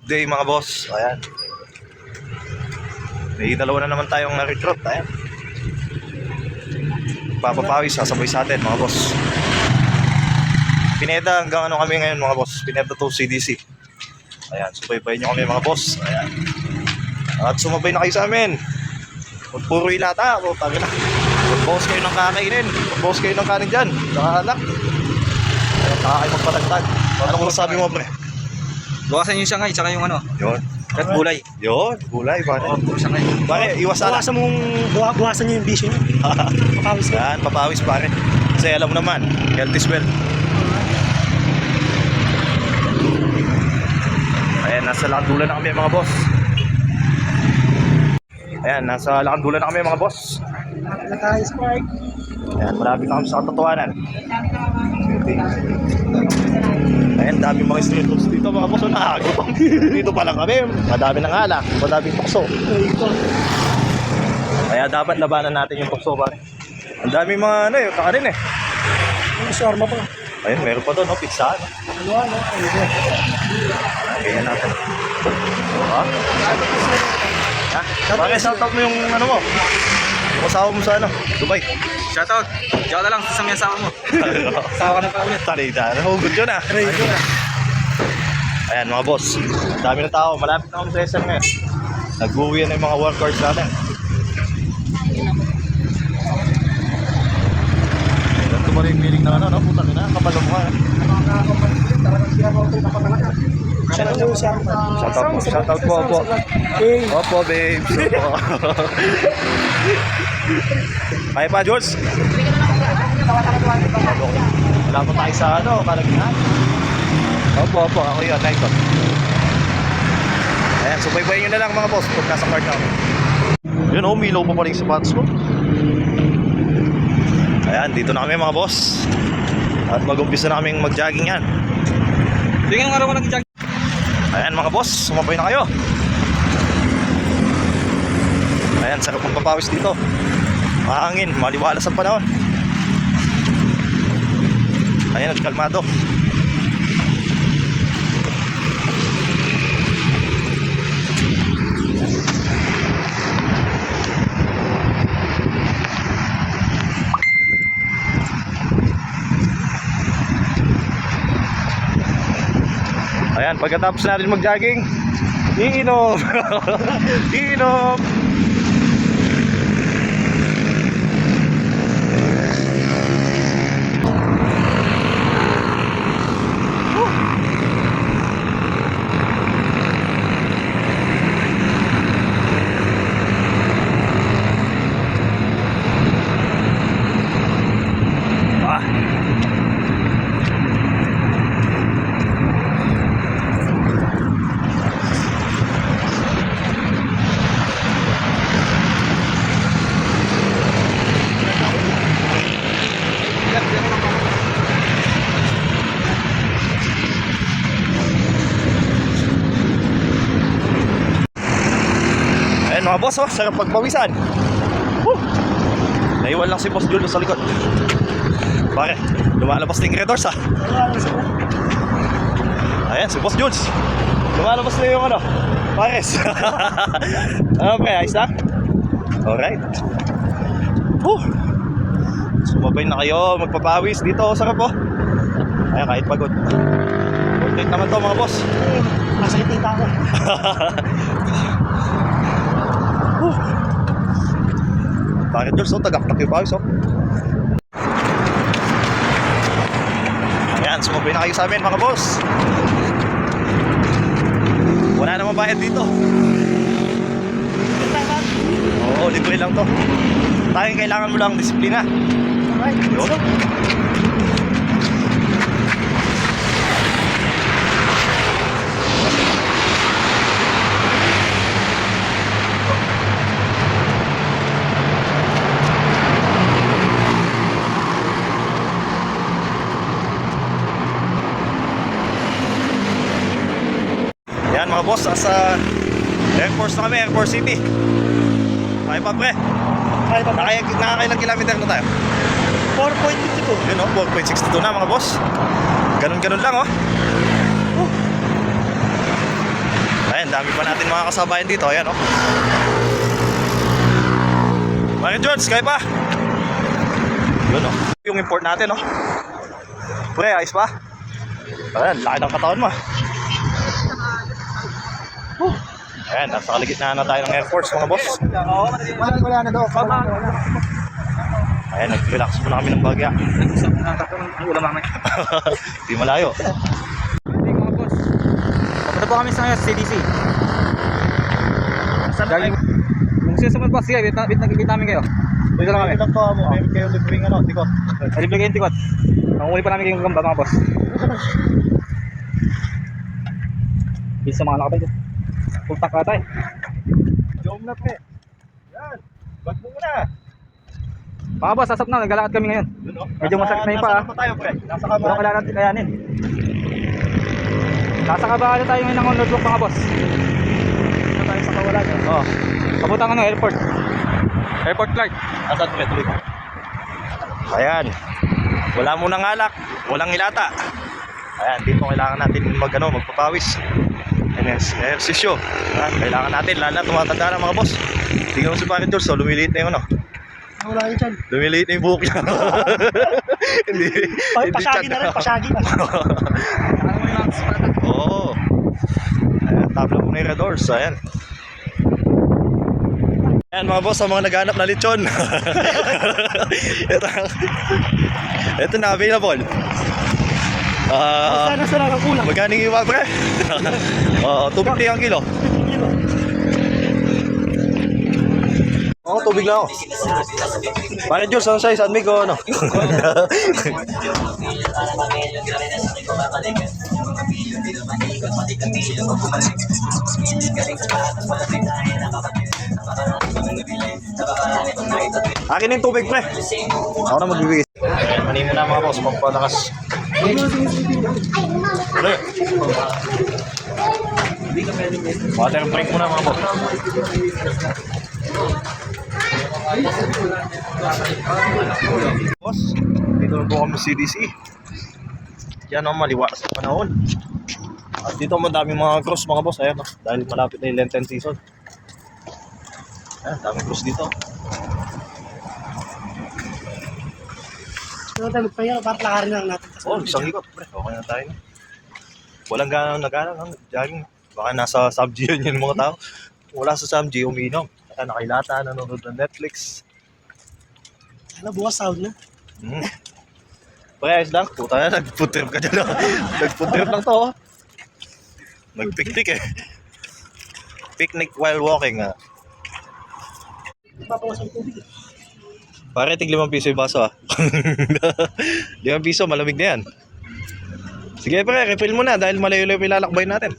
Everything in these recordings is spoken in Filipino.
Day mga boss, ayan. May dalawa na naman tayong na-recruit, ayan. Papapawis, sasabay sa atin mga boss. Pineda hanggang ano kami ngayon mga boss, Pineda to CDC. Ayan, subaybay nyo kami mga boss, ayan. At sumabay na kayo sa amin. Puro ilata, o tabi na. Pag-boss kayo ng kakainin, pag-boss kayo ng kanin dyan, nakahalak. Ayan, saka kayo magpatagtag. Ano kung sabi mo pre? Bawasan yung sangay, tsaka yung ano, Yun. at gulay. Yun, gulay pare. Oo, sangay. Pare, iwasan. Bawasan niyo yung bisyo niyo. Papawis ka. Yan, papawis pare. Kasi alam mo naman, health is wealth. Ayan, nasa Lakandulan na kami mga boss. Ayan, nasa Lakandulan na kami mga boss. Nakayos park. Ayan, malapit na kami sa katotohanan. Ayan, dami mga street foods dito mga boss. Nakakagutong. Dito pa lang kami. Madami ng alak, madaming tukso. Kaya dapat labanan natin yung tukso pare. Ang dami mga ano yung kakanin eh. Yung shawarma pa. Ayun, meron pa doon, no? Pizza, no? Ano? Ganyan natin. Ha? Ha? Bakit shoutout mo yung ano mo? Yung asawa mo sa ano? Dubai. Shoutout. Diyan na lang sa may asawa mo. Asawa ka na pa ulit. Talita. Nahugot yun ah. Ayan mga boss. Dami na tao. Malapit na kami sa SM ngayon. Nag-uwi na yung mga workers natin. Ganito ba rin yung feeling na ano? No? Putang ina. Kapal mo ka. Shoutout po. Opo. Opo, babes. Opo. Kaya pa, George? Wala po tayo sa ano, Kalagyan. Opo, ako yun, Nike. Ayan, subaybayin nyo na lang mga boss pag nasa card na ako. Yun, umilaw pa pala yung sapatos ko. Ayan, dito na kami mga boss. At mag-umpisa na kaming mag-jogging yan. Tingnan nga raw ko nag-jog. Ayan mga boss, sumabay na kayo. Ayan, sarap ng papawis dito. Mahangin, maliwalas ang panahon. Ayan, kalmado. Ayan, pagkatapos natin mag-jogging, iinom. Iinom. Ayan mga boss, oh, sarap pagpawisan. Naiwan lang si Boss Julio sa likod. Pare, lumalabas na yung Redors ah. Ayan, si Boss Jules. Lumalabas na yung ano, Pares. Okay, ayos na? Alright. Sumabay na kayo, magpapawis dito, sarap oh. Ayan, kahit pagod. Content naman to mga boss. Nasa itita ako. Bakit Jules, oh, tagaktak yung pawis oh. Ayan, sumabay na kayo sa amin mga boss. Wala namang bayad dito. Oo, libre lang to. Tanging kailangan mo lang disiplina. Yun. Yan mga boss, sa Air Force na kami, Air Force City. Kaya pa pre. Nakakailang kilometer na tayo? 4.52. Yun o, 4.62 na mga boss. Ganun lang oh. dami pa natin mga kasabayan dito. Ayan, oh. Mario George, kaya pa? Yun, oh. Yung import natin, oh. Pre, ayos pa? Ayan, laki ng katawan mo. Ayan, nasa kaligitnaan na tayo ng Air Force, mga boss. Wala na daw. Ayan, nag-relax muna kami ng bagya. Ang ulam namin. Di malayo. Hindi mga boss. Papunta po kami sa CDC. Galing. Kung susunod boss, sige, bit namin kayo. Dito lang kami. Ilang to mo, meron kayo libreng ano, tikot. Libre kayo yung tikot. Nangunguli pa namin kayong gamba mga boss. Bisa mga nakapal. Full tank ata eh. Jom na pre. Yan, bag mo muna. Mga boss, sasap na. Naglalakad kami ngayon. Yun, oh. Medyo masakit na yung paa. Nasa pa tayo pre. Nasa Walang kamara. kailangan natin kayanin. Nasa kabahan tayo ngayon ng notebook mga boss. Nasa tayo sa kawalan. Oo. Papuntang ano, airport. Airport Clark. Asan pre, tuloy ka. Ayan. Wala munang alak, walang ilata. Ayan, dito kailangan natin magpapawis. Ehersisyo. Kailangan natin, lalo na tumatanda na mga boss. Tingnan mo si Parin George, so lumiliit na yung ano. Wala yun dyan. Lumiliit na yung buhok niya. Hindi. Pasyagi na rin, pasyagi. Oo. Ayan, tabla mo na yung Red Horse. Ayan. Ayan mga boss, sa mga naghanap na lechon. Ito na, available. Sana sila ang kulang. Magkano yung iba, pre? Oo, 250 ang kilo. Oo, tubig lang ako. Bakit Diyos, ano size? Admig ko, ano? Akin yung tubig, pre. Ako na magbibigay. Manin mo na mga boss, magpalakas. Water break muna mga boss. Boss, dito na po kami sa CDC. Yan ang maliwas sa panahon. At dito madaming mga cross mga boss. Ayan, dahil malapit na yung Lenten season. Ayan, daming cross dito. Ano tayo magpahinga, para lakarin lang natin. Oh, isang ikot, pre. Okay na tayo. Walang ganang jogging. Baka nasa sub-G yun yung mga tao. Wala sa sub-G, uminom. Kaya nakailata, nanonood ng Netflix. Ano, bukas sound na. Pre, ayos lang. Puta na, nag-food trip ka dyan. Nag-food trip lang to. Nag-picnic eh. Picnic while walking. Papawas ang tubig. Pare, tig 5 piso yung baso ah. 5 piso, malamig na yan. Sige pre, refill mo na dahil malayo-layo pilalakbay natin.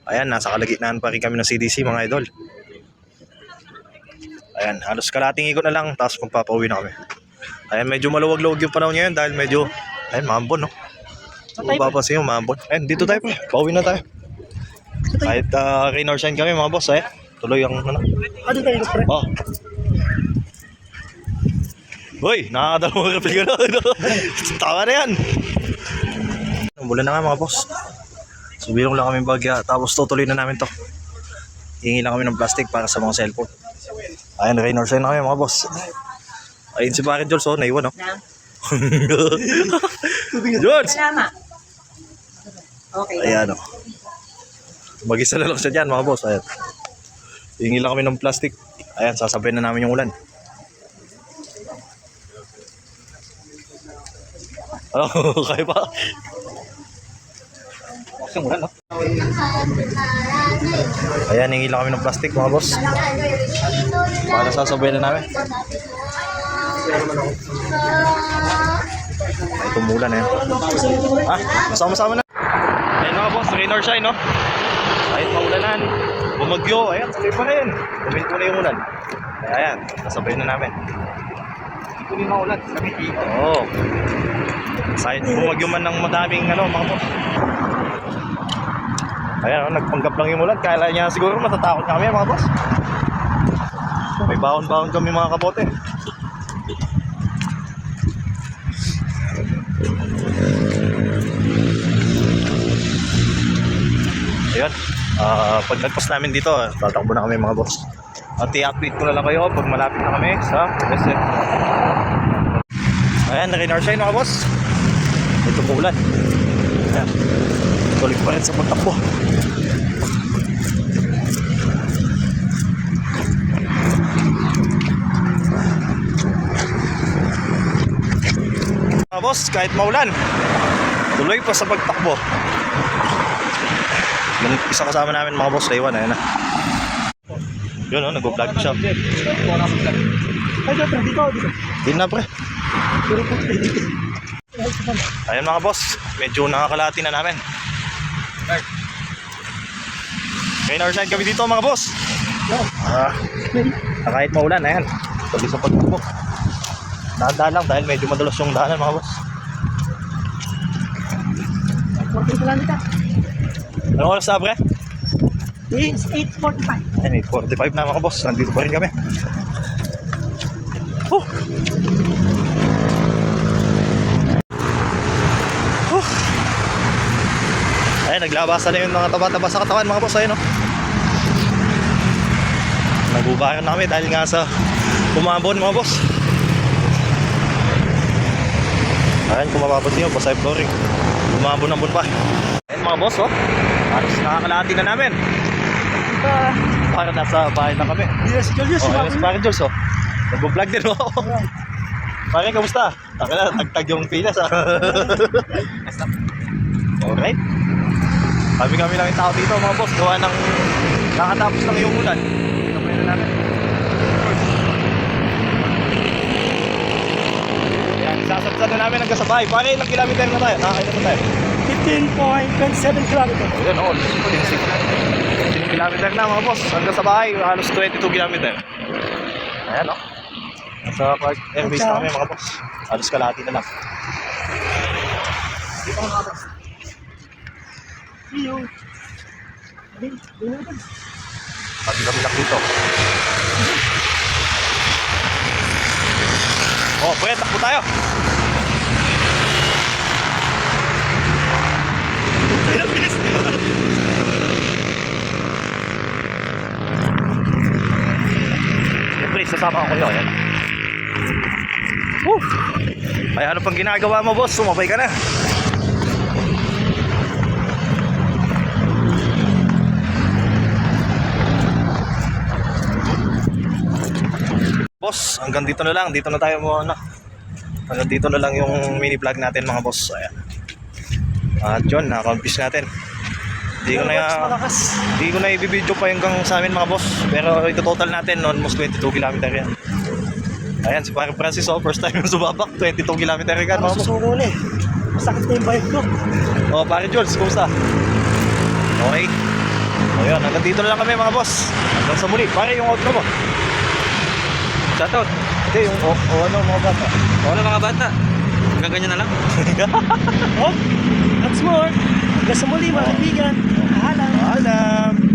Ayan, nasa kalagitnaan pa rin kami ng CDC mga idol. Ayan, halos kalating ikot na lang, tapos magpapauwi na kami. Ayan, medyo maluwag-luwag yung panahon ngayon dahil medyo, ayan, maambon no. Mapapasin yung maambon. Ayan, dito tayo pre, pauwi na tayo. Kahit rain or shine kami mga boss, ayan. Tuloy ang ano. Ano tayo, pre? Oh. Hoy, nakakadalawang replika na. Tama na yan. Mula na nga mga boss. Subilong lang kami bagya. Tapos tutuloy na namin to. Hingi lang kami ng plastic para sa mga cellphone. Ayan, rain or shine na kami mga boss. Ayun si Bakit Jules, oh, naiwan oh. Jules! Salamat. Okay. Ayan oh. Mag-isa na lang siya dyan mga boss. Ayan. Hingi lang kami ng plastic. Ayan, sasabihin na namin yung ulan. Ano, kaya pa? Yung ulan, no? Ayan, hingi lang kami ng plastic mga boss. Para sasabihin na namin. Ay, tumulan na yan. Masama-sama na. Ayan mga boss, rain or shine, no? Kahit maulanan, bumagyo, ayan, sabay pa na yun. Bumili po na yung ulan. Ayan, sasabihin na namin. Hindi ko rin maulan. Sabi dito. Oo. Kahit bumagyo man ng madaming mga boss. Ayan, nagpanggap lang yung ulan. Kaya niya siguro matatakot kami mga boss. May baon-baon kami mga kabote. Ayun. Pagkagpas namin dito, tatakbo na kami mga boss. At i-update ko na lang kayo pag malapit na kami sa reset. Ayan, naka-inarsign mga boss. Ito po ulan. Ayan. Tuloy pa rin sa pagtakbo. Mga boss, kahit maulan, tuloy pa sa pagtakbo. Yung isa kasama namin mga boss, Raywan, ayan na. Yun o, nag-vlog pa siya. Ay, dito, dito. Hindi na pre. Ayan mga boss, medyo nakakalati na namin. Ngayon our side kami dito mga boss. Kahit maulan, ayan. Tuloy sa pagtakbo. Dahan-dahan lang dahil medyo madalas yung daanan mga boss. 14 kilometer. Anong oras na pre? It's 8:45. Ayan, 8:45 na mga boss. Nandito pa rin kami. Ayan, naglabasan na yung mga taba-taba sa katawan mga boss. Ayan o. Nagubayan na kami dahil nga sa umambon mga boss. Ayan, kung mapapansin nyo, basta yung flooring. Umambon-ambon pa. Ayan mga boss, oh. Halos nakakalahati na namin. Para nasa bahay na kami. Yes, Julius. Oh, ayan si Pare Jules, oh. Nag-vlog din, oh. Pare, kamusta? Tag-tag yung pilas, ah. Alright. Kami lang yung tao dito, mga boss. Gawa ng nakatapos lang yung ulan. Kamay na namin. Ayan, sasabsan na namin hanggang sa bahay. Pare, ilang kilometer na tayo? Nakakailan na tayo? 15.27 kilometer. Ayan, oh. 15 kilometer na, mga boss. Hanggang sa bahay, halos 22 kilometer. Ayan, oh. Nasa park airbase na kami, mga boss. Halos kalahati na lang. See you. Kami lang dito. Oh, pwede, takbo tayo. Siyempre, sasama ko kayo. Ayan. Woo! Ay, ano pang ginagawa mo, boss? Sumabay ka na. Boss, hanggang dito na lang. Dito na tayo muna. Hanggang dito na lang yung mini vlog natin mga boss. Ayan. At yun, naka-accomplish natin. Hindi ko na i-video pa hanggang sa amin mga boss. Pero ito total natin, almost 22 km yan. Ayan, si Pare Francis, oh, first time yung sumabak. 22 km yan mga boss. Susuko na eh. Masakit na yung bike ko. Oh, Pare Jules, kumusta? Okay. O yun, hanggang dito na lang kami mga boss. Hanggang sa muli. Pare, yung outro mo. Shoutout. Hindi, yung ano mga bata. Ano mga bata? Hanggang ganyan na lang. Oh, that's more. Hanggang sa muli, mga kaibigan. Alam. Alam.